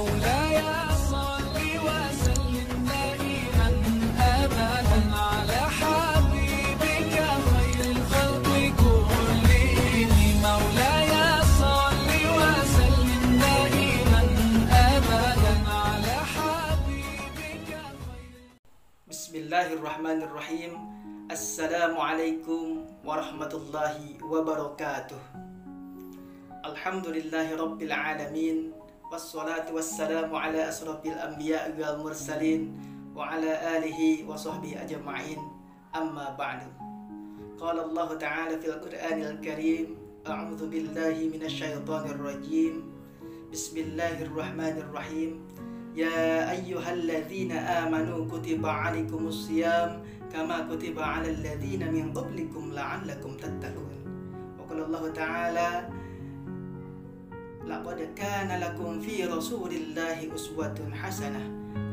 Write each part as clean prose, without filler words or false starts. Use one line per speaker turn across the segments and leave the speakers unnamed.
مولاي صل وسلم دائما أبدا على حبيبك خير الخلق كلهم مولاي صل وسلم دائما أبدا على حبيبك
بسم الله الرحمن الرحيم. Assalamualaikum warahmatullahi wabarakatuh. Alhamdulillahi rabbil alamin. Wassalatu wassalamu ala asrafil anbiya wal mursalin wa ala alihi wa sahbihi ajma'in. Amma ba'du. Qala Allah ta'ala fil Qur'anil Karim, a'udzu billahi minasyaitonir rajim. Bismillahirrahmanirrahim. Ya ayyuhalladzina amanu kutiba alaikumus siyam kama kutiba 'alal ladzina min qablikum la'allakum tattaqun. Wa qala Allah ta'ala laqad kana lakum fi rasulillahi uswatun hasanah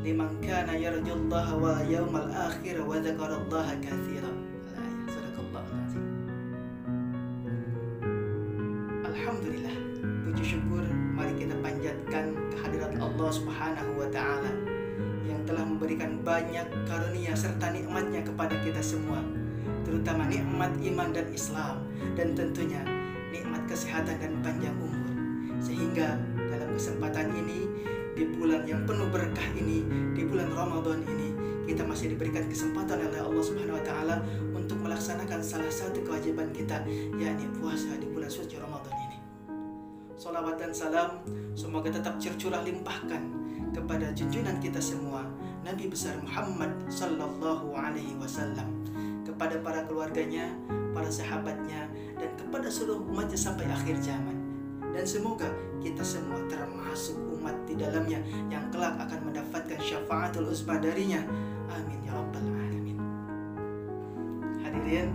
liman kana yarjullaha wal yawmal akhir wa dzakarallaha katsiran. Sadaqallahul azim. Alhamdulillah, puji syukur mari kita panjatkan kehadirat Allah Subhanahu wa taala yang telah memberikan banyak karunia serta nikmatnya kepada kita semua, terutama nikmat iman dan Islam, dan tentunya nikmat kesehatan dan panjang umur. Sehingga dalam kesempatan ini, di bulan yang penuh berkah ini, di bulan Ramadan ini, kita masih diberikan kesempatan oleh Allah Subhanahu wa taala untuk melaksanakan salah satu kewajiban kita, yakni puasa di bulan suci Ramadan ini. Salawat dan salam semoga tetap tercurah limpahkan kepada junjungan kita semua, Nabi besar Muhammad sallallahu alaihi wasallam, kepada para keluarganya, para sahabatnya, dan kepada seluruh umatnya sampai akhir zaman. Dan semoga kita semua termasuk umat di dalamnya yang kelak akan mendapatkan syafaatul uzma darinya. Amin ya rabbal alamin. Hadirin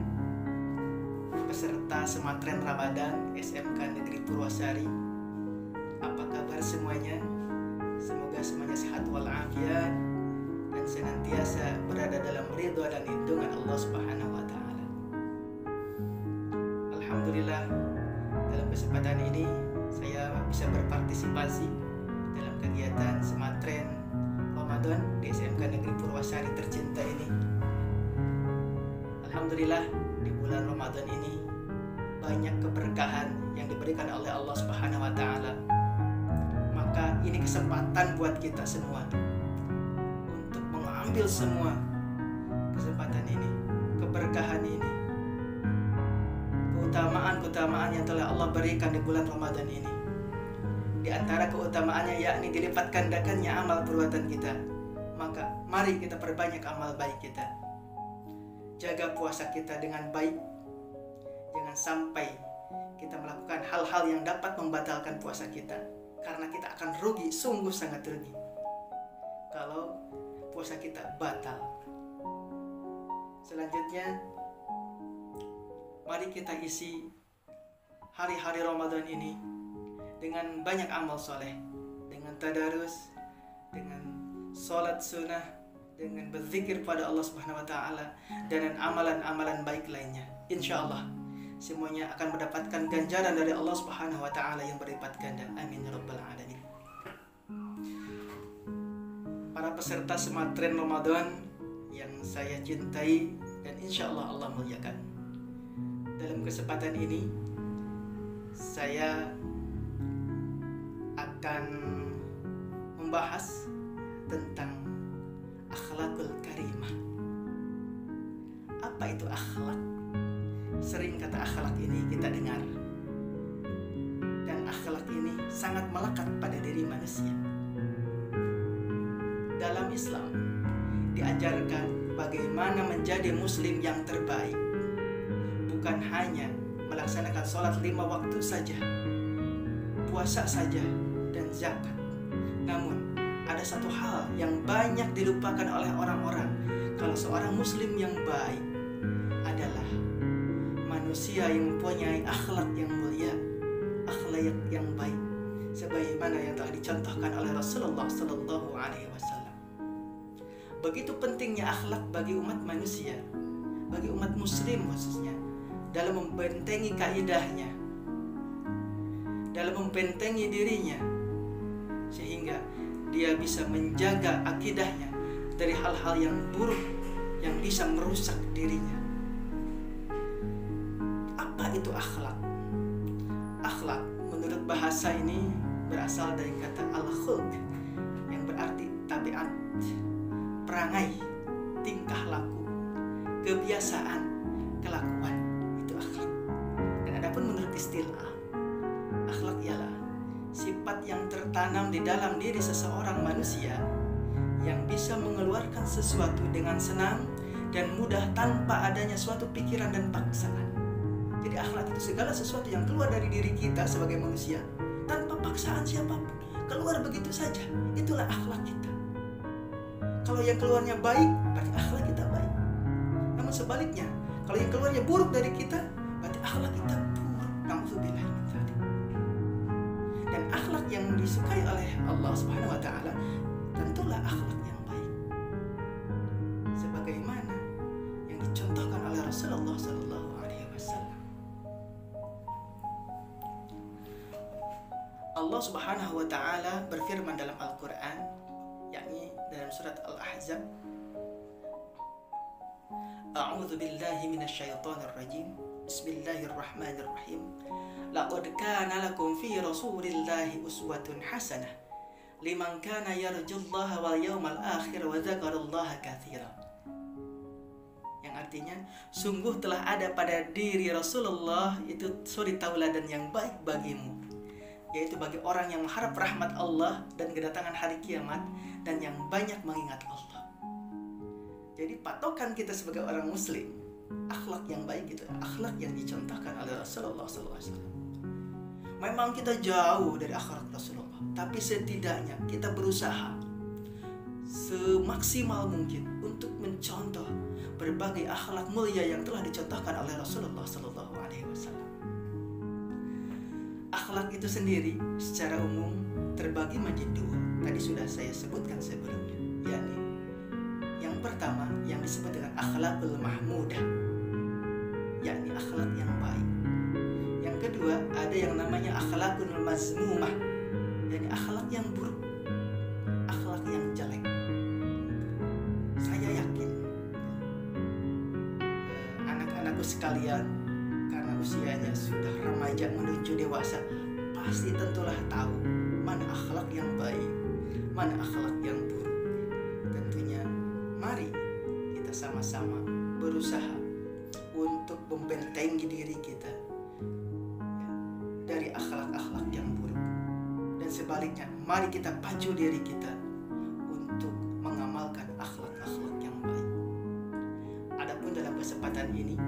peserta Sematren Ramadan SMK Negeri Purwasari, apa kabar semuanya? Semoga semuanya sehat walafiat dan senantiasa berada dalam ridha dan lindungan Allah Subhanahu wa taala. Alhamdulillah, dalam kesempatan ini saya bisa berpartisipasi dalam kegiatan Sematren Ramadan di SMK Negeri Purwasari tercinta ini. Alhamdulillah, di bulan Ramadan ini banyak keberkahan yang diberikan oleh Allah Subhanahu wa taala. Maka ini kesempatan buat kita semua untuk mengambil semua kesempatan ini, keberkahan ini, keutamaan-keutamaan yang telah Allah berikan di bulan Ramadan ini. Di antara keutamaannya yakni dilipat gandakannya amal perbuatan kita. Maka mari kita perbanyak amal baik kita. Jaga puasa kita dengan baik. Jangan sampai kita melakukan hal-hal yang dapat membatalkan puasa kita, karena kita akan rugi, sungguh sangat rugi kalau puasa kita batal. Selanjutnya, mari kita isi hari-hari Ramadan ini dengan banyak amal soleh, dengan tadarus, dengan sholat sunnah, dengan berzikir pada Allah Subhanahu wa taala, dan amalan-amalan baik lainnya. Insya Allah semuanya akan mendapatkan ganjaran dari Allah Subhanahu wa taala yang berlipat ganda. Amin ya rabbal alamin. Para peserta Sematren Ramadan yang saya cintai dan insya Allah muliakan, dalam kesempatan ini saya akan membahas tentang akhlakul karimah. Apa itu akhlak? Sering kata akhlak ini kita dengar, dan akhlak ini sangat melekat pada diri manusia. Dalam Islam diajarkan bagaimana menjadi muslim yang terbaik, bukan hanya melaksanakan sholat 5 waktu saja, puasa saja, dan zakat. Namun ada satu hal yang banyak dilupakan oleh orang-orang. Kalau seorang muslim yang baik adalah manusia yang mempunyai akhlak yang mulia, akhlak yang baik, sebagaimana yang telah dicontohkan oleh Rasulullah Sallallahu Alaihi Wasallam. Begitu pentingnya akhlak bagi umat manusia, bagi umat muslim khususnya, dalam membentengi kaidahnya, dalam membentengi dirinya, sehingga dia bisa menjaga akidahnya dari hal-hal yang buruk yang bisa merusak dirinya. Apa itu akhlak? Akhlak menurut bahasa ini berasal dari kata al-khulq yang berarti tabiat, perangai, tingkah laku, kebiasaan, kelakuan. Itu akhlak. Dan adapun menurut istilah, akhlak ialah sifat yang tertanam di dalam diri seseorang manusia yang bisa mengeluarkan sesuatu dengan senang dan mudah tanpa adanya suatu pikiran dan paksaan. Jadi akhlak itu segala sesuatu yang keluar dari diri kita sebagai manusia tanpa paksaan siapapun, keluar begitu saja. Itulah akhlak kita. Kalau yang keluarnya baik, berarti akhlak kita baik. Namun sebaliknya, kalau yang keluarnya buruk dari kita, berarti akhlak kita buruk. Na'udzubillah min dzalik. Dan akhlak yang disukai oleh Allah Subhanahu wa taala tentulah akhlak yang baik. Sebagaimana yang dicontohkan oleh Rasulullah sallallahu alaihi wasallam. Allah Subhanahu wa taala berfirman dalam Al-Qur'an, yakni dalam surat Al-Ahzab, A'udzu billahi minasyaitonir rajim. Bismillahirrahmanirrahim. Laqad kana lakum fi Rasulillahi uswatun hasanah liman kana yarjullaha wal yawmal akhir wa dzakarallaha katsira. Yang artinya, sungguh telah ada pada diri Rasulullah itu suri tauladan yang baik bagimu, yaitu bagi orang yang mengharap rahmat Allah dan kedatangan hari kiamat dan yang banyak mengingat Allah. Jadi patokan kita sebagai orang muslim, akhlak yang baik itu akhlak yang dicontohkan oleh Rasulullah SAW. Memang kita jauh dari akhlak Rasulullah, tapi setidaknya kita berusaha semaksimal mungkin untuk mencontoh berbagai akhlak mulia yang telah dicontohkan oleh Rasulullah SAW. Akhlak itu sendiri secara umum terbagi menjadi dua. Tadi sudah saya sebutkan sebelumnya, yakni yang pertama yang disebut dengan akhlakul mahmudah, yakni akhlak yang baik. Yang kedua ada yang namanya akhlakul mazmumah, yakni akhlak yang buruk, akhlak yang jelek. Saya yakin anak-anakku sekalian, karena usianya sudah remaja menuju dewasa, pasti tentulah tahu mana akhlak yang baik, mana akhlak yang buruk. Tentunya mari kita sama-sama berusaha untuk membentengi diri kita dari akhlak-akhlak yang buruk. Dan sebaliknya, mari kita pacu diri kita untuk mengamalkan akhlak-akhlak yang baik. Adapun dalam kesempatan ini,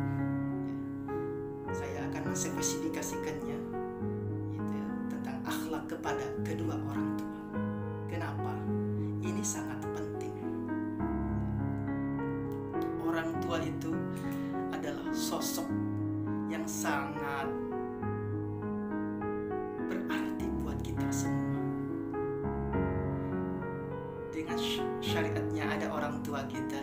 saya akan menspesifikasikannya tentang akhlak kepada kedua orang tua. Kenapa? Ini sangat penting. Orang tua itu adalah sosok yang sangat berarti buat kita semua. Dengan syariatnya ada orang tua kita,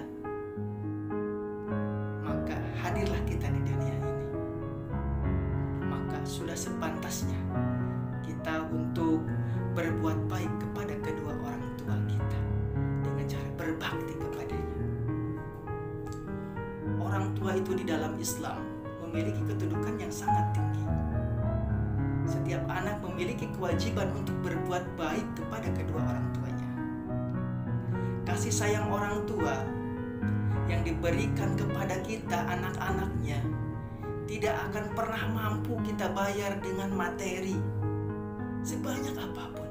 maka hadirlah kita di dunia ini. Maka sudah sepantasnya kita untuk berbuat baik kepada kedua orang tua kita dengan cara berbakti kepadanya. Orang tua itu di dalam Islam memiliki kedudukan yang sangat tinggi. Setiap anak memiliki kewajiban untuk berbuat baik kepada kedua orang tuanya. Kasih sayang orang tua yang diberikan kepada kita anak-anaknya tidak akan pernah mampu kita bayar dengan materi sebanyak apapun.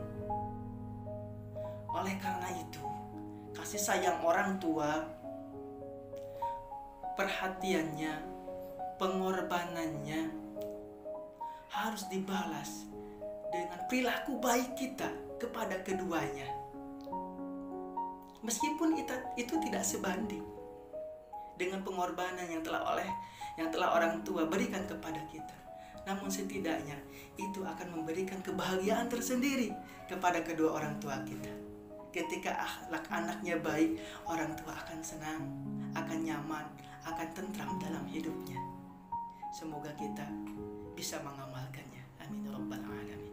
Oleh karena itu, kasih sayang orang tua, perhatiannya, pengorbanannya harus dibalas dengan perilaku baik kita kepada keduanya. Meskipun itu tidak sebanding dengan pengorbanan yang telah orang tua berikan kepada kita, namun setidaknya itu akan memberikan kebahagiaan tersendiri kepada kedua orang tua kita. Ketika akhlak anaknya baik, orang tua akan senang, akan nyaman, akan tentram dalam hidupnya. Semoga kita bisa mengamalkannya. Amin ya rabbal alamin.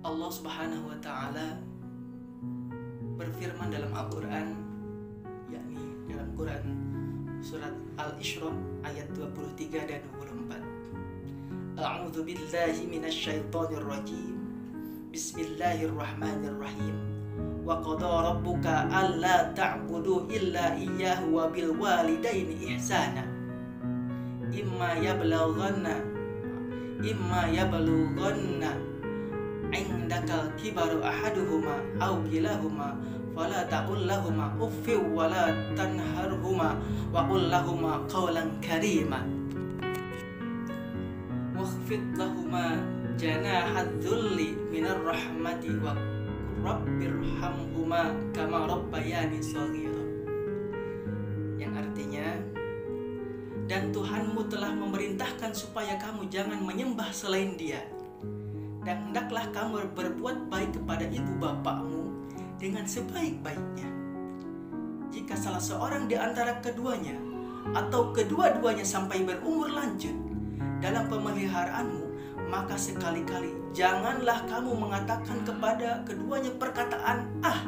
Allah Subhanahu wa taala berfirman dalam Al-Qur'an, yakni dalam Quran surat Al-Isra ayat 23 dan 24. A'udzu billahi minasyaitonir rajim. Bismillahirrahmanirrahim. Wa qada rabbuka alla ta'budu illa iyyahu wa bil walidaini ihsana. Imma yablughanna indakal kibaru ahaduhuma aw kilahuma fala taqul lahuma uffin wala tanharhuma wa qul lahuma qawlan karima wakhfid lahuma janahadz dzulli minar rahmati wa rabbirhamhuma kama rabbayani shaghira, yang artinya, dan Tuhanmu telah memerintahkan supaya kamu jangan menyembah selain Dia, dan hendaklah kamu berbuat baik kepada ibu bapakmu dengan sebaik-baiknya. Jika salah seorang di antara keduanya atau kedua-duanya sampai berumur lanjut dalam pemeliharaanmu, maka sekali-kali janganlah kamu mengatakan kepada keduanya perkataan "ah",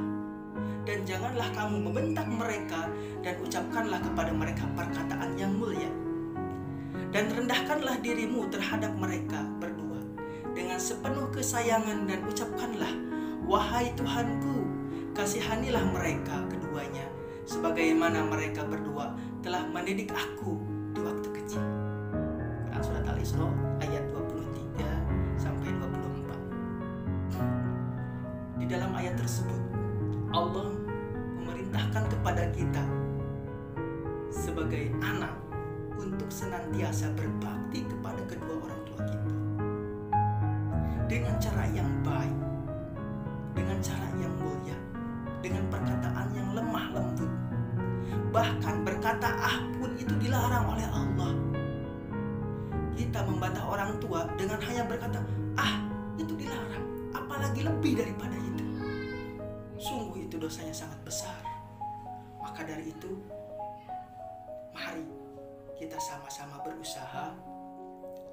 dan janganlah kamu membentak mereka dan ucapkanlah kepada mereka perkataan yang mulia. Dan rendahkanlah dirimu terhadap mereka berdua dengan sepenuh kesayangan dan ucapkanlah, "Wahai Tuhanku, kasihanilah mereka keduanya sebagaimana mereka berdua telah mendidik aku di waktu kecil." Quran surat Al-Isra ayat 23 sampai 24. Di dalam ayat tersebut Allah memerintahkan kepada kita sebagai anak untuk senantiasa berbakti kepada kedua orang tua kita dengan cara yang baik, dengan cara yang mulia, dengan perkataan yang lemah lembut. Bahkan berkata "ah" pun itu dilarang oleh Allah. Kita membantah orang tua dengan hanya berkata "ah" itu dilarang, apalagi lebih daripada itu. Sungguh itu dosanya sangat besar. Maka dari itu, mari kita sama-sama berusaha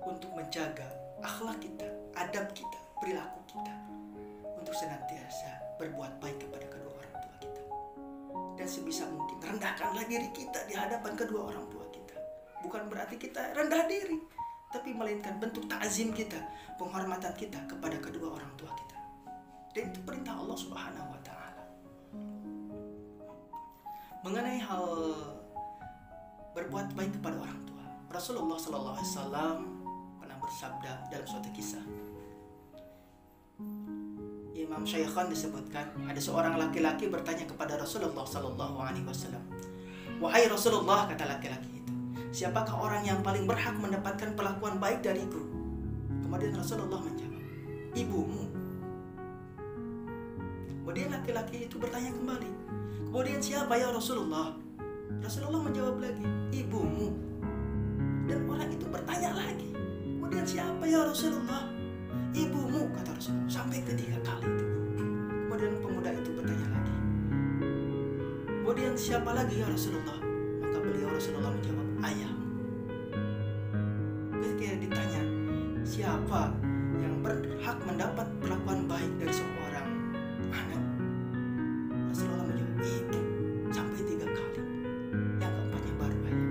untuk menjaga akhlak kita, adab kita, perilaku kita, untuk senantiasa berbuat baik kepada kedua orang tua kita. Dan sebisa mungkin rendahkanlah diri kita di hadapan kedua orang tua kita. Bukan berarti kita rendah diri, tapi melainkan bentuk ta'zim kita, penghormatan kita kepada kedua orang tua kita. Dan itu perintah Allah Subhanahu wa taala. Mengenai hal berbuat baik kepada orang tua, Rasulullah sallallahu alaihi wasallam pernah bersabda dalam suatu kisah. Imam Syaikhan disebutkan, ada seorang laki-laki bertanya kepada Rasulullah sallallahu alaihi wasallam, "Wahai Rasulullah," kata laki-laki itu, "siapakah orang yang paling berhak mendapatkan perlakuan baik dariku?" Kemudian Rasulullah menjawab, "Ibumu." Kemudian laki-laki itu bertanya kembali, "Kemudian siapa ya Rasulullah?" Rasulullah menjawab lagi, "Ibumu." Dan orang itu bertanya lagi, "Kemudian siapa ya Rasulullah?" "Ibumu," kata Rasulullah, sampai ketiga kali itu. Kemudian pemuda itu bertanya lagi, "Kemudian siapa lagi ya Rasulullah?" Maka beliau Rasulullah menjawab, "Ayahmu." Ketika ditanya siapa yang berhak mendapat perlakuan baik dari seorang anak, Rasulullah menjawab, "Ibu," sampai 3 kali. Yang keempatnya baru ayah.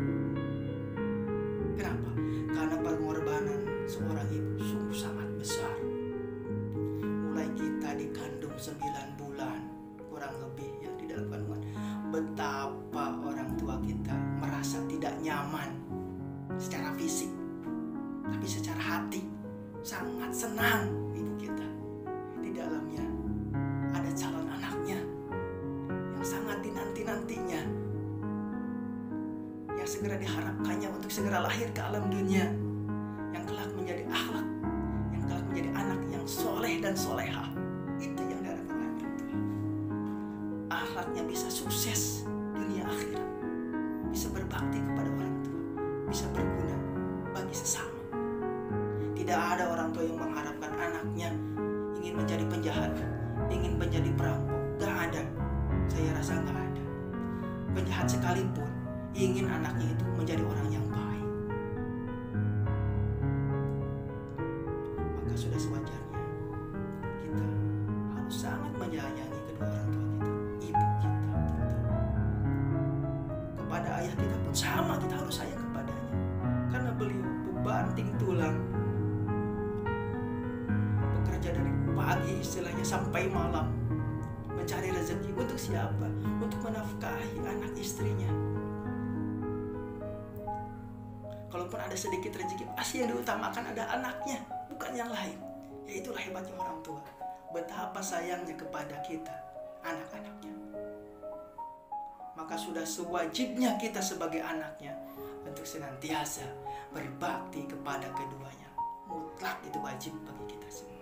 Kenapa? Karena pengorbanan seorang ibu sungguh sangat besar. Mulai kita dikandung 9 bulan kurang lebih ya di dalam kandungan, betapa orang tua kita merasa tidak nyaman secara fisik, tapi secara hati sangat senang ibu kita. Di dalamnya ada calon anaknya yang sangat dinanti-nantinya, yang segera diharapkannya untuk segera lahir ke alam dunia, yang kelak menjadi akhlak, yang kelak menjadi anak yang soleh dan solehah. Itu yang diharapkan oleh orang tua. Akhlaknya bisa sukses dunia akhirat, bisa berbakti kepada orang tua, bisa berguna bagi sesama. Tidak ada orang tua yang mengharapkan anaknya ingin menjadi penjahat, ingin menjadi perampok. Gak ada. Saya rasa gak ada. Penjahat sekalipun ingin anaknya itu menjadi orang yang baik. Maka sudah sewajarnya kita bekerja dari pagi istilahnya sampai malam, mencari rezeki untuk siapa? Untuk menafkahi anak istrinya. Kalaupun ada sedikit rezeki, pasti yang diutamakan ada anaknya, bukan yang lain. Ya itulah hebatnya orang tua. Betapa sayangnya kepada kita, anak-anaknya. Maka sudah sewajibnya kita sebagai anaknya untuk senantiasa berbakti kepada keduanya. Mutlak itu wajib bagi kita semua.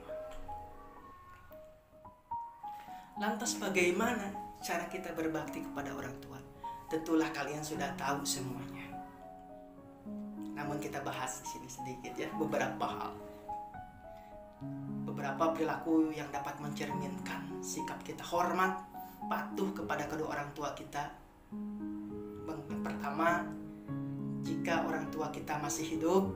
Lantas bagaimana cara kita berbakti kepada orang tua? Tentulah kalian sudah tahu semuanya. Namun kita bahas di sini sedikit ya, beberapa hal. Beberapa perilaku yang dapat mencerminkan sikap kita hormat, patuh kepada kedua orang tua kita. Yang pertama, jika orang tua kita masih hidup,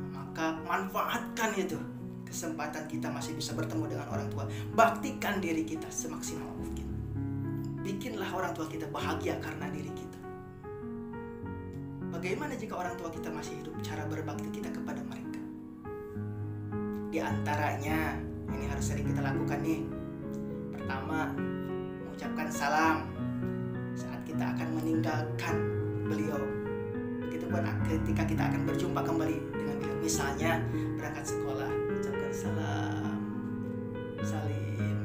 maka manfaatkan itu kesempatan kita masih bisa bertemu dengan orang tua. Baktikan diri kita semaksimal mungkin. Bikinlah orang tua kita bahagia karena diri kita. Bagaimana jika orang tua kita masih hidup? Cara berbakti kita kepada mereka. Di antaranya, ini harus sering kita lakukan nih. Pertama, mengucapkan salam saat kita akan meninggalkan beliau. Begitupun ketika kita akan berjumpa kembali dengan beliau. Misalnya berangkat sekolah, ucapkan salam, salim.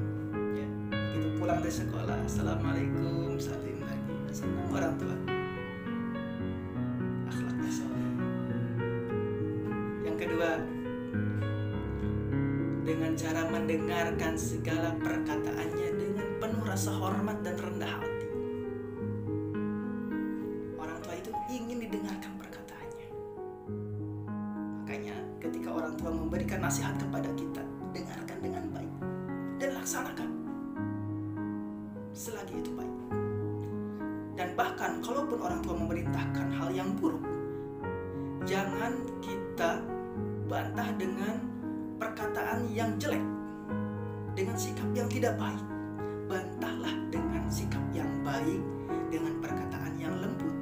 Ya. Begitu pulang dari sekolah, assalamualaikum, salim lagi. Senang orang tua. Akhlaknya soleh. Yang kedua, dengan cara mendengarkan segala perkataannya dengan penuh rasa hormat dan rendah hati. Orang tua itu ingin didengarkan perkataannya. Makanya ketika orang tua memberikan nasihat kepada kita, dengarkan dengan baik dan laksanakan selagi itu baik. Dan bahkan kalaupun orang tua memerintahkan hal yang buruk, jangan kita bantah dengan perkataan yang jelek, dengan sikap yang tidak baik. Bantahlah dengan sikap yang baik, dengan perkataan yang lembut,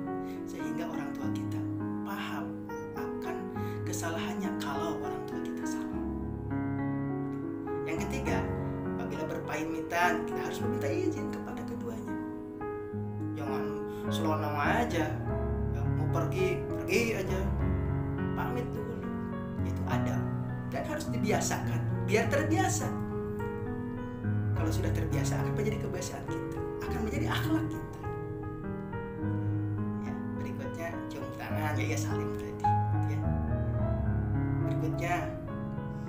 sehingga orang tua kita paham akan kesalahannya kalau orang tua kita salah. Yang ketiga, apabila berpamitan, kita harus meminta izin kepada keduanya. Jangan selonong aja, mau pergi aja, pamit dulu. Itu adab. Dan harus dibiasakan, biar terbiasa. Kalau sudah terbiasa akan menjadi kebiasaan kita, akan menjadi akhlak kita. Ya, berikutnya cium tangan, ya salim tadi. Ya. Berikutnya,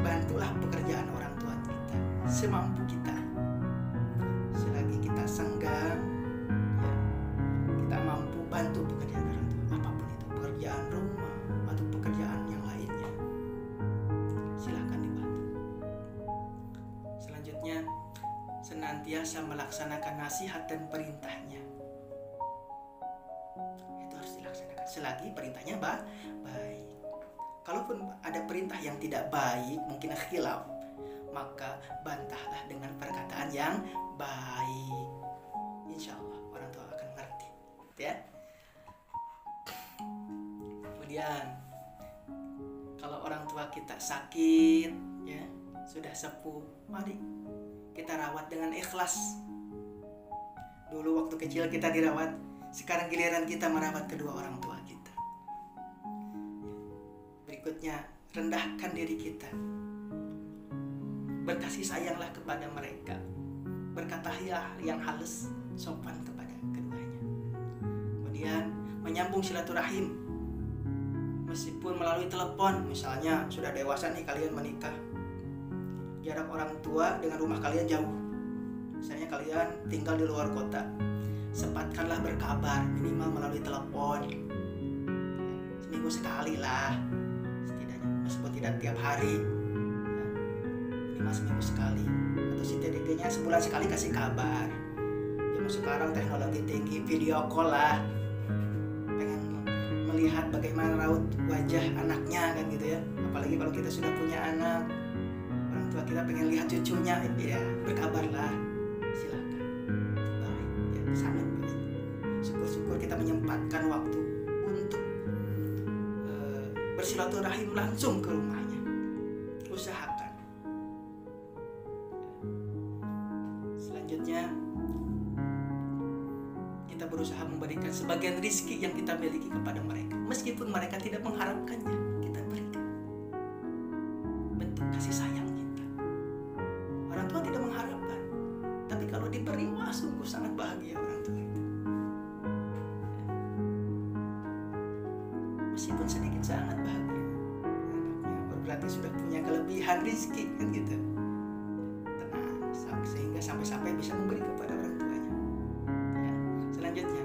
bantulah pekerjaan orang tua kita semampu kita. Selagi kita senggang, ya, kita mampu bantu pekerjaan orang tua, apapun itu, pekerjaan rumah atau pekerjaan yang lainnya. Silakan dibantu. Selanjutnya, senantiasa melaksanakan nasihat dan perintahnya. Itu harus dilaksanakan selagi perintahnya baik. Kalaupun ada perintah yang tidak baik, mungkin khilaf, maka bantahlah dengan perkataan yang baik. Insya Allah orang tua akan ngerti, ya. Kemudian, kalau orang tua kita sakit, ya, sudah sepuh, mari kita rawat dengan ikhlas. Dulu waktu kecil kita dirawat, sekarang giliran kita merawat kedua orang tua kita. Berikutnya, rendahkan diri kita. Berkasih sayanglah kepada mereka. Berkatalah yang halus, sopan kepada keduanya. Kemudian, menyambung silaturahim. Meskipun melalui telepon, misalnya sudah dewasa nih kalian menikah, jarak orang tua dengan rumah kalian jauh, misalnya kalian tinggal di luar kota, sempatkanlah berkabar minimal melalui telepon, seminggu sekali lah setidaknya, meskipun tidak tiap hari, minimal seminggu sekali, atau setidaknya sebulan sekali kasih kabar. Zaman sekarang teknologi tinggi, video call lah, melihat bagaimana raut wajah anaknya kan gitu ya. Apalagi kalau kita sudah punya anak, orang tua kita pengen lihat cucunya, ya berkabarlah, silakan. Baik, ya sangat baik. Syukur-syukur kita menyempatkan waktu untuk bersilaturahim langsung ke rumahnya. Usahakan. berusaha memberikan sebagian rizki yang kita miliki kepada mereka, meskipun mereka tidak mengharapkannya, kita berikan. Bentuk kasih sayang kita. Orang tua tidak mengharapkan, tapi kalau diberi, wah sungguh sangat bahagia orang tua itu. Meskipun sedikit sangat bahagia. Anaknya berarti sudah punya kelebihan rizki kan gitu. Tenang, sehingga sampai-sampai bisa memberi kepada orang tuanya. Ya. Selanjutnya,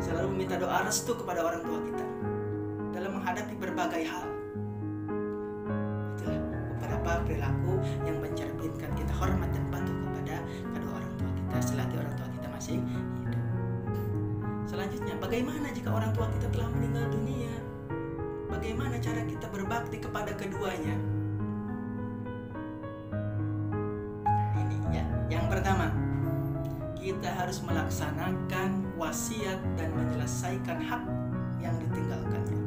selalu meminta doa restu kepada orang tua kita dalam menghadapi berbagai hal. Itulah beberapa perilaku yang mencerminkan kita hormat dan patuh kepada kedua orang tua kita selagi orang tua kita masih hidup. Selanjutnya, bagaimana jika orang tua kita telah meninggal dunia? Bagaimana cara kita berbakti kepada keduanya? Ini ya, yang pertama, kita harus melaksanakan wasiat dan menyelesaikan hak yang ditinggalkannya.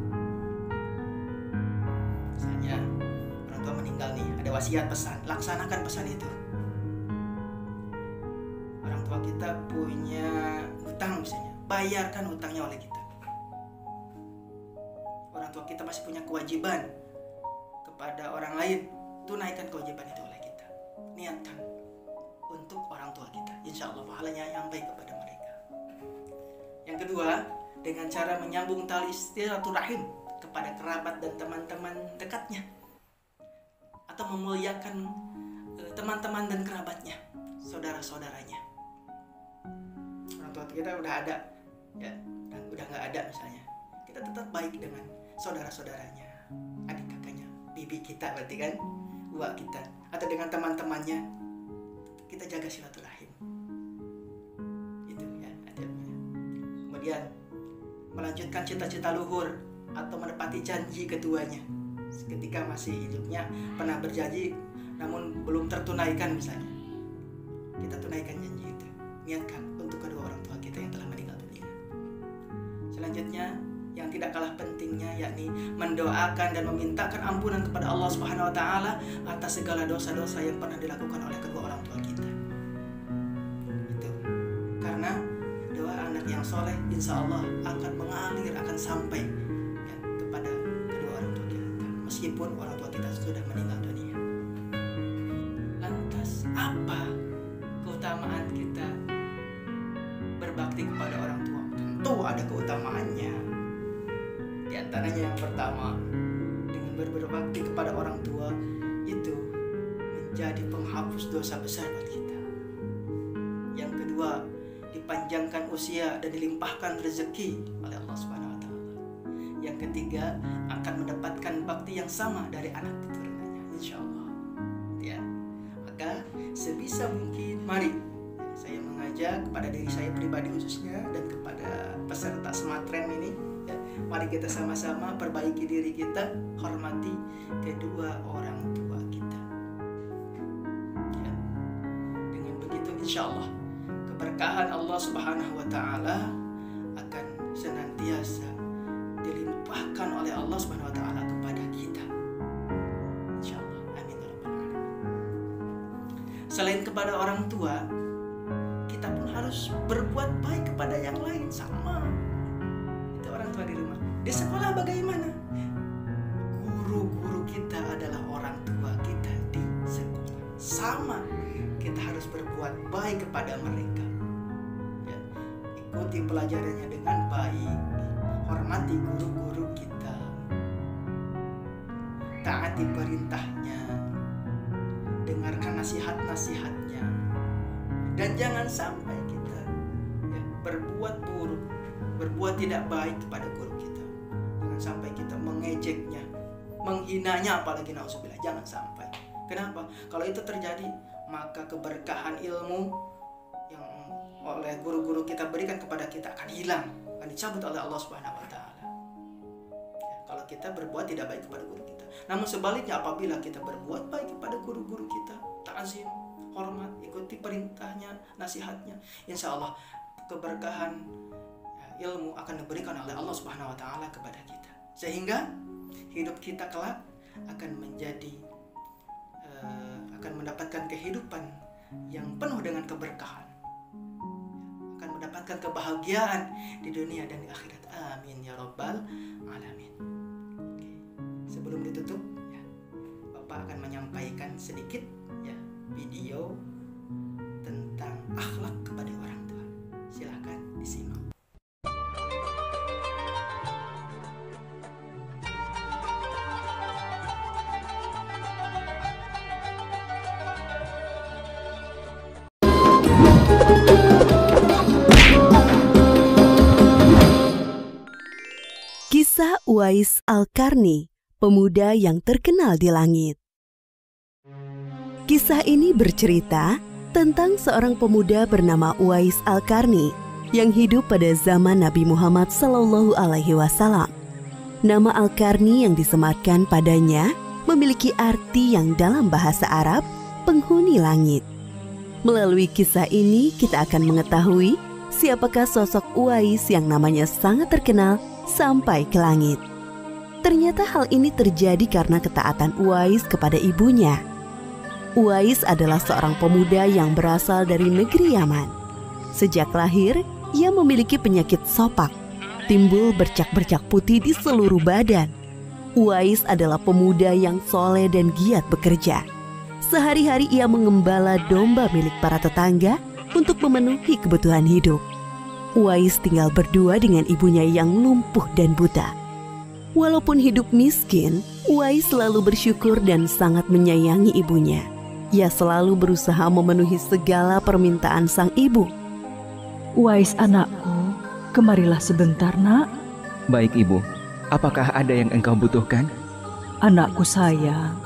Misalnya, orang tua meninggal nih, ada wasiat pesan, laksanakan pesan itu. Orang tua kita punya hutang misalnya, bayarkan hutangnya oleh kita. Orang tua kita masih punya kewajiban kepada orang lain, tunaikan kewajiban itu oleh kita. Niatkan untuk orang tua kita, insya Allah pahalanya yang baik kepada mereka. Yang kedua, dengan cara menyambung tali silaturahim kepada kerabat dan teman-teman dekatnya, atau memuliakan teman-teman dan kerabatnya, saudara-saudaranya. Orang tua kita udah ada, ya, dan udah nggak ada misalnya, kita tetap baik dengan saudara-saudaranya, adik kakaknya, bibi kita berarti kan, uak kita, atau dengan teman-temannya, kita jaga silaturahim. Itu ya adabnya. Kemudian melanjutkan cita-cita luhur atau menepati janji keduanya. Ketika masih hidupnya pernah berjanji namun belum tertunaikan misalnya, kita tunaikan janji itu, niatkan untuk kedua orang tua kita yang telah meninggal dunia. Selanjutnya, yang tidak kalah pentingnya yakni mendoakan dan memintakan ampunan kepada Allah Subhanahu wa taala atas segala dosa-dosa yang pernah dilakukan oleh kedua orang tua kita. Itu. Karena doa anak yang soleh insya Allah akan mengalir, akan sampai ya, kepada kedua orang tua kita meskipun orang tua kita sudah meninggal dunia. Lantas apa keutamaan kita berbakti kepada orang tua? Tentu ada keutamaannya. Di antaranya yang pertama, dengan berbakti kepada orang tua itu menjadi penghapus dosa besar buat kita. Yang kedua, dipanjangkan usia dan dilimpahkan rezeki oleh Allah Subhanahu wa taala. Yang ketiga, akan mendapatkan bakti yang sama dari anak keturunannya insyaallah. Ya. Maka sebisa mungkin mari saya mengajak kepada diri saya pribadi khususnya dan kepada peserta Smartrend ini, mari kita sama-sama perbaiki diri kita, hormati kedua orang tua kita. Ya. Dengan begitu insya Allah keberkahan Allah Subhanahu wa taala akan senantiasa dilimpahkan oleh Allah Subhanahu wa taala kepada kita. Insya Allah. Amin ya rabbal alamin. Selain kepada orang tua, kita pun harus berbuat baik kepada yang lain sama. Orang tua di rumah. Di sekolah bagaimana? Guru-guru kita adalah orang tua kita di sekolah. Sama, kita harus berbuat baik kepada mereka. Ya, ikuti pelajarannya dengan baik. Hormati guru-guru kita. Taati perintahnya. Dengarkan nasihat-nasihatnya. Dan jangan sampai kita ya, berbuat buruk, berbuat tidak baik kepada guru kita. Jangan sampai kita mengejeknya, menghinanya, apalagi na'udzubillah, jangan sampai. Kenapa? Kalau itu terjadi, maka keberkahan ilmu yang oleh guru-guru kita berikan kepada kita akan hilang, akan dicabut oleh Allah Subhanahu wa taala. Ya, kalau kita berbuat tidak baik kepada guru kita. Namun sebaliknya, apabila kita berbuat baik kepada guru-guru kita, ta'zim, hormat, ikuti perintahnya, nasihatnya, insya Allah keberkahan ilmu akan diberikan oleh Allah Subhanahu wa taala kepada kita. Sehingga hidup kita kelak akan menjadi akan mendapatkan kehidupan yang penuh dengan keberkahan. Akan mendapatkan kebahagiaan di dunia dan di akhirat. Amin ya rabbal alamin. Oke. Sebelum ditutup, ya, Bapak akan menyampaikan sedikit ya video tentang akhlak kepada orang tua. Silakan disimak.
Kisah Uwais Al-Qarni, pemuda yang terkenal di langit. Kisah ini bercerita tentang seorang pemuda bernama Uwais Al-Qarni yang hidup pada zaman Nabi Muhammad SAW. Nama Al-Qarni yang disematkan padanya memiliki arti yang dalam bahasa Arab, penghuni langit. Melalui kisah ini kita akan mengetahui siapakah sosok Uwais yang namanya sangat terkenal sampai ke langit. Ternyata hal ini terjadi karena ketaatan Uwais kepada ibunya. Uwais adalah seorang pemuda yang berasal dari negeri Yaman. Sejak lahir, ia memiliki penyakit sopak, timbul bercak-bercak putih di seluruh badan. Uwais adalah pemuda yang soleh dan giat bekerja. Sehari-hari ia mengembala domba milik para tetangga untuk memenuhi kebutuhan hidup. Uwais tinggal berdua dengan ibunya yang lumpuh dan buta. Walaupun hidup miskin, Uwais selalu bersyukur dan sangat menyayangi ibunya. Ia selalu berusaha memenuhi segala permintaan sang ibu.
Uwais anakku, kemarilah sebentar nak.
Baik ibu, apakah ada yang engkau butuhkan?
Anakku sayang,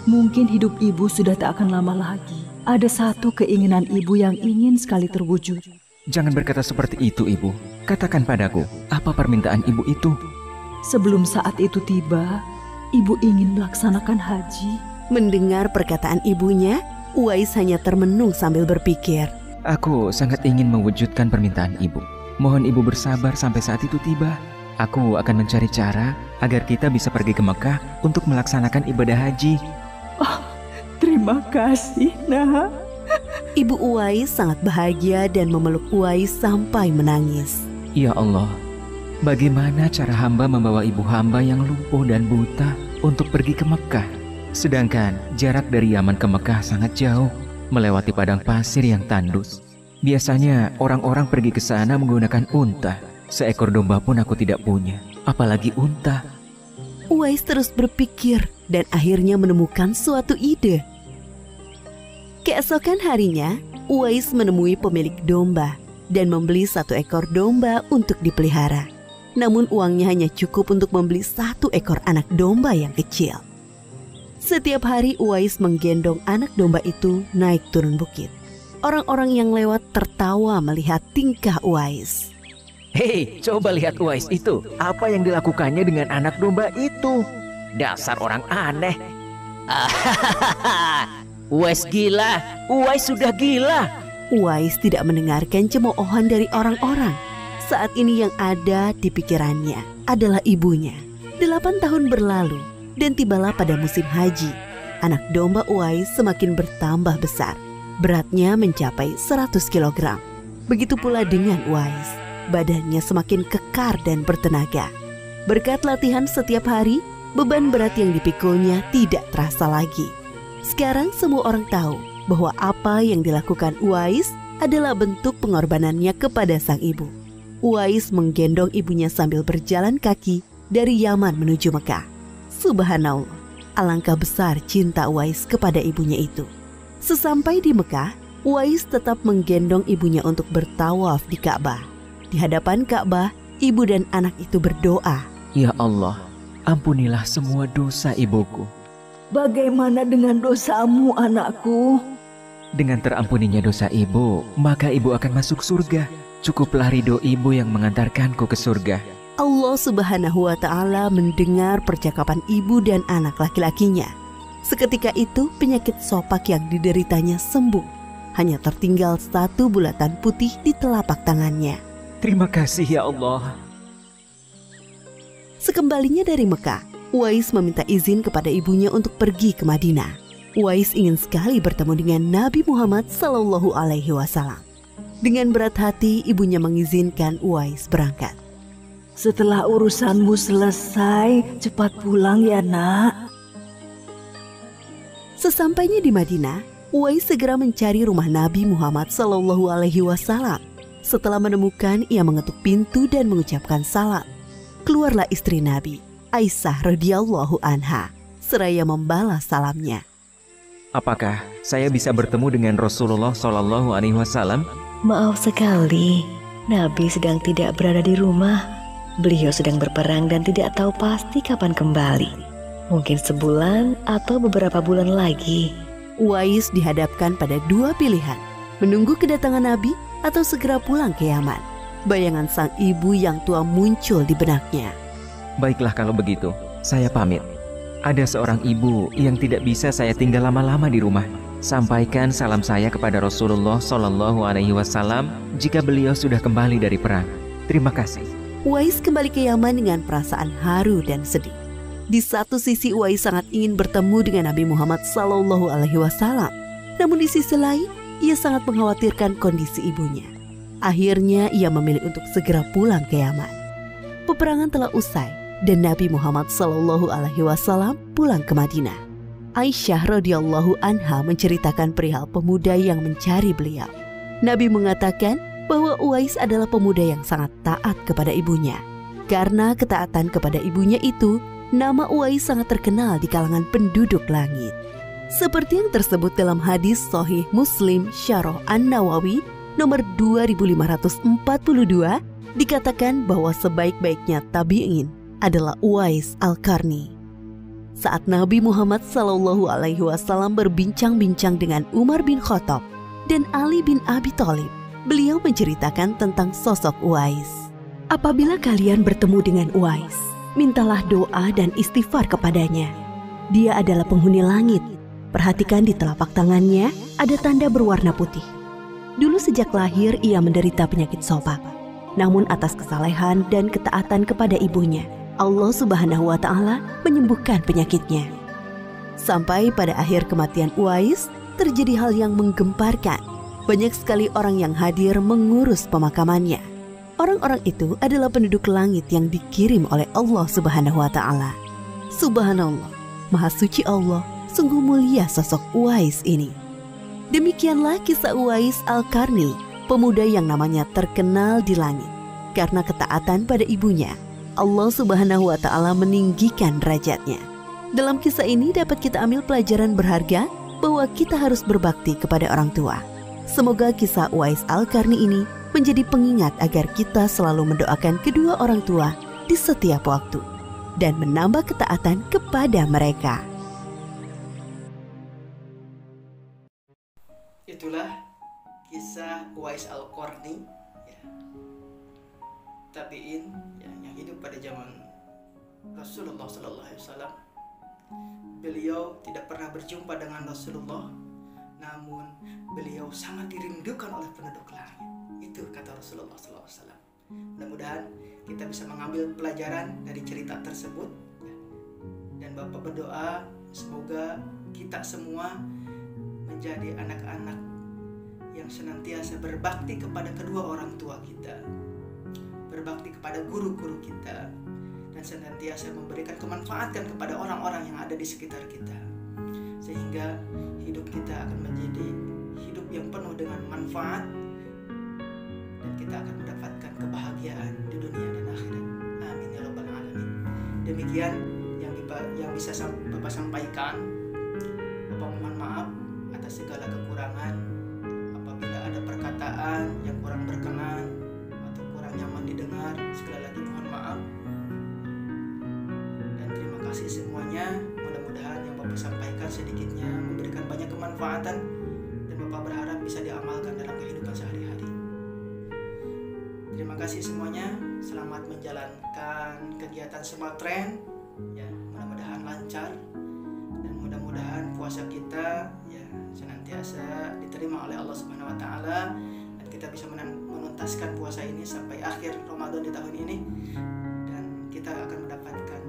mungkin hidup ibu sudah tak akan lama lagi. Ada satu keinginan ibu yang ingin sekali terwujud.
Jangan berkata seperti itu ibu. Katakan padaku, apa permintaan ibu itu?
Sebelum saat itu tiba, ibu ingin melaksanakan haji.
Mendengar perkataan ibunya, Uwais hanya termenung sambil berpikir.
Aku sangat ingin mewujudkan permintaan ibu. Mohon ibu bersabar sampai saat itu tiba. Aku akan mencari cara agar kita bisa pergi ke Mekah untuk melaksanakan ibadah haji.
Oh, terima kasih nak.
Ibu Uwais sangat bahagia dan memeluk Uwais sampai menangis.
Ya Allah, bagaimana cara hamba membawa ibu hamba yang lumpuh dan buta untuk pergi ke Mekah? Sedangkan jarak dari Yaman ke Mekah sangat jauh, melewati padang pasir yang tandus. Biasanya orang-orang pergi ke sana menggunakan unta. Seekor domba pun aku tidak punya, apalagi unta.
Uwais terus berpikir dan akhirnya menemukan suatu ide. Keesokan harinya, Uwais menemui pemilik domba dan membeli 1 ekor domba untuk dipelihara. Namun uangnya hanya cukup untuk membeli 1 ekor anak domba yang kecil. Setiap hari Uwais menggendong anak domba itu naik turun bukit. Orang-orang yang lewat tertawa melihat tingkah Uwais.
Hei, coba lihat Uwais itu. Apa yang dilakukannya dengan anak domba itu? Dasar orang aneh. Uwais gila, Uwais sudah gila.
Uwais tidak mendengarkan cemoohan dari orang-orang. Saat ini yang ada di pikirannya adalah ibunya. 8 tahun berlalu dan tibalah pada musim haji. Anak domba Uwais semakin bertambah besar. Beratnya mencapai 100 kg. Begitu pula dengan Uwais. Badannya semakin kekar dan bertenaga. Berkat latihan setiap hari, beban berat yang dipikulnya tidak terasa lagi. Sekarang semua orang tahu bahwa apa yang dilakukan Uwais adalah bentuk pengorbanannya kepada sang ibu. Uwais menggendong ibunya sambil berjalan kaki dari Yaman menuju Mekah. Subhanallah, alangkah besar cinta Uwais kepada ibunya itu. Sesampai di Mekah, Uwais tetap menggendong ibunya untuk bertawaf di Ka'bah. Di hadapan Ka'bah, ibu dan anak itu berdoa.
Ya Allah, ampunilah semua dosa ibuku.
Bagaimana dengan dosamu anakku?
Dengan terampuninya dosa ibu, maka ibu akan masuk surga. Cukuplah ridho ibu yang mengantarkanku ke surga.
Allah Subhanahu wa Ta'ala mendengar percakapan ibu dan anak laki-lakinya. Seketika itu penyakit sopak yang dideritanya sembuh. Hanya tertinggal 1 bulatan putih di telapak tangannya.
Terima kasih ya Allah.
Sekembalinya dari Mekah, Uwais meminta izin kepada ibunya untuk pergi ke Madinah. Uwais ingin sekali bertemu dengan Nabi Muhammad SAW. Dengan berat hati ibunya mengizinkan Uwais berangkat.
Setelah urusanmu selesai, cepat pulang ya nak.
Sesampainya di Madinah, Uwais segera mencari rumah Nabi Muhammad SAW. Setelah menemukan, ia mengetuk pintu dan mengucapkan salam. Keluarlah istri Nabi, Aisyah radhiyallahu anha, seraya membalas salamnya.
Apakah saya bisa bertemu dengan Rasulullah SAW?
Maaf sekali, Nabi sedang tidak berada di rumah. Beliau sedang berperang dan tidak tahu pasti kapan kembali. Mungkin sebulan atau beberapa bulan lagi.
Uwais dihadapkan pada dua pilihan, menunggu kedatangan Nabi atau segera pulang ke Yaman. Bayangan sang ibu yang tua muncul di benaknya.
Baiklah kalau begitu, saya pamit. Ada seorang ibu yang tidak bisa saya tinggal lama-lama di rumah. Sampaikan salam saya kepada Rasulullah SAW jika beliau sudah kembali dari perang. Terima kasih.
Uwais kembali ke Yaman dengan perasaan haru dan sedih. Di satu sisi Uwais sangat ingin bertemu dengan Nabi Muhammad SAW. Namun di sisi lain, ia sangat mengkhawatirkan kondisi ibunya. Akhirnya ia memilih untuk segera pulang ke Yaman. Peperangan telah usai dan Nabi Muhammad SAW pulang ke Madinah. Aisyah radhiyallahu anha menceritakan perihal pemuda yang mencari beliau. Nabi mengatakan bahwa Uwais adalah pemuda yang sangat taat kepada ibunya. Karena ketaatan kepada ibunya itu, nama Uwais sangat terkenal di kalangan penduduk langit. Seperti yang tersebut dalam hadis Sahih Muslim Syarah An-Nawawi nomor 2542, dikatakan bahwa sebaik-baiknya tabi'in adalah Uwais Al-Qarni. Saat Nabi Muhammad SAW berbincang-bincang dengan Umar bin Khattab dan Ali bin Abi Thalib, beliau menceritakan tentang sosok Uwais. Apabila kalian bertemu dengan Uwais, mintalah doa dan istighfar kepadanya. Dia adalah penghuni langit. Perhatikan di telapak tangannya ada tanda berwarna putih. Dulu sejak lahir ia menderita penyakit sobak. Namun atas kesalehan dan ketaatan kepada ibunya, Allah Subhanahu wa Ta'ala menyembuhkan penyakitnya. Sampai pada akhir kematian Uwais, terjadi hal yang menggemparkan. Banyak sekali orang yang hadir mengurus pemakamannya. Orang-orang itu adalah penduduk langit yang dikirim oleh Allah Subhanahu wa Ta'ala. Subhanallah, Maha Suci Allah, sungguh mulia sosok Uwais ini. Demikianlah kisah Uwais Al-Qarni, pemuda yang namanya terkenal di langit. Karena ketaatan pada ibunya, Allah Subhanahu wa Ta'ala meninggikan derajatnya. Dalam kisah ini dapat kita ambil pelajaran berharga bahwa kita harus berbakti kepada orang tua. Semoga kisah Uwais Al-Qarni ini menjadi pengingat agar kita selalu mendoakan kedua orang tua di setiap waktu dan menambah ketaatan kepada mereka.
Itulah kisah Uwais Al-Qarni, ya, tabi'in ya, yang hidup pada zaman Rasulullah SAW. Beliau tidak pernah berjumpa dengan Rasulullah, namun beliau sangat dirindukan oleh penduduk langit. Itu kata Rasulullah SAW. Mudah-mudahan kita bisa mengambil pelajaran dari cerita tersebut, ya. Dan Bapak berdoa semoga kita semua menjadi anak-anak yang senantiasa berbakti kepada kedua orang tua kita, berbakti kepada guru-guru kita, dan senantiasa memberikan kemanfaatan kepada orang-orang yang ada di sekitar kita, sehingga hidup kita akan menjadi hidup yang penuh dengan manfaat dan kita akan mendapatkan kebahagiaan di dunia dan akhirat. Amin ya rabbal alamin. Demikian yang bisa Bapak sampaikan. Bapak mohon maaf atas segala kekurangan. Apabila ada perkataan yang kurang berkenan atau kurang nyaman didengar, sekali lagi mohon maaf. Dan terima kasih semuanya. Mudah-mudahan yang Bapak sampaikan sedikitnya memberikan banyak kemanfaatan dan Bapak berharap bisa diamalkan dalam kehidupan sehari-hari. Terima kasih semuanya. Selamat menjalankan kegiatan Smart Trend. Ya, mudah-mudahan lancar dan mudah-mudahan puasa kita ya senantiasa diterima oleh Allah Subhanahu wa Ta'ala dan kita bisa menuntaskan puasa ini sampai akhir Ramadan di tahun ini dan kita akan mendapatkan